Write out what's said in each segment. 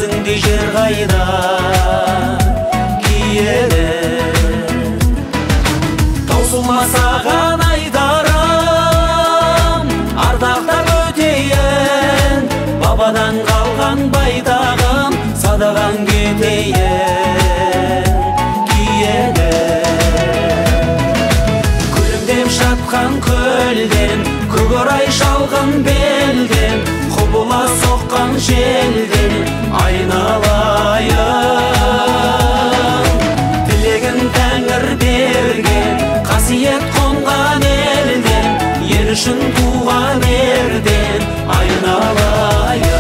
өзіңді жер қайда киелі. Таусылмасаған айдарым ардақтап өтейін, бабадан қалған байтағым садаған кетейін киелі. Күлімдеп шапқан көлден, көкорай шалғын белден, құбыла соққан желден айналайын. Тілегін тәңір берген, қасиет қонған елден, ел үшін туған ерден айналайын.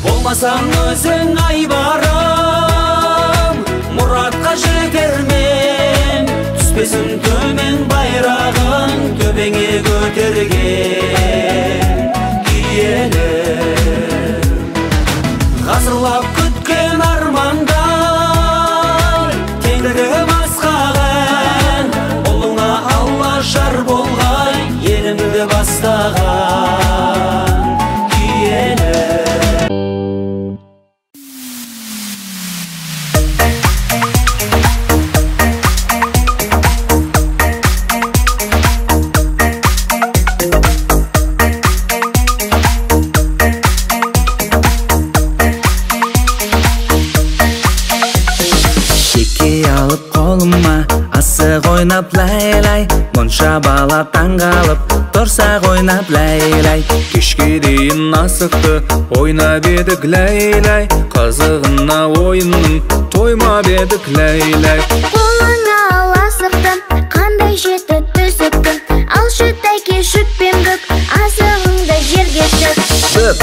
Болмасаң өзің айбарым, мұратқа жетермен, түспесін төмен байрағын төбеңе көтерген киелі. Ғасырлап күткен армандар теңдігім асқаған, ұлыңа Алла жар болғай еліңді бастаған киелі. Ойнап лай-лай, мұнша бала таңғалып, тұрсақ ойнап лай-лай. Кешке дейін асықты, ойнап едік лай-лай, қызығына ойынның тоймап едік лай-лай. Қолыңа ал асықтым, қандай жеті түсіппін, алшы тәйке шүтпем көк, асығыңды жерге шөк. Шөп,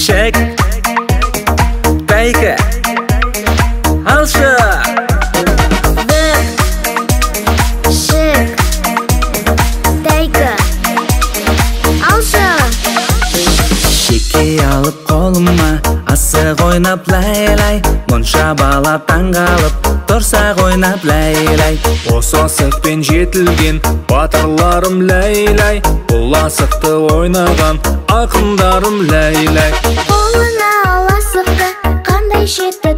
шәк, тәйке, алшы. Алып қолыма, асық ойнап лай-лай, мұнша бала таңғалып, тұрсақ ойнап лай-лай. Осы асықпен жетілген батырларым лай-лай, бұл асықты ойнаған ақындарым лай-лай. Қолыңа ал асықты, қандай жеті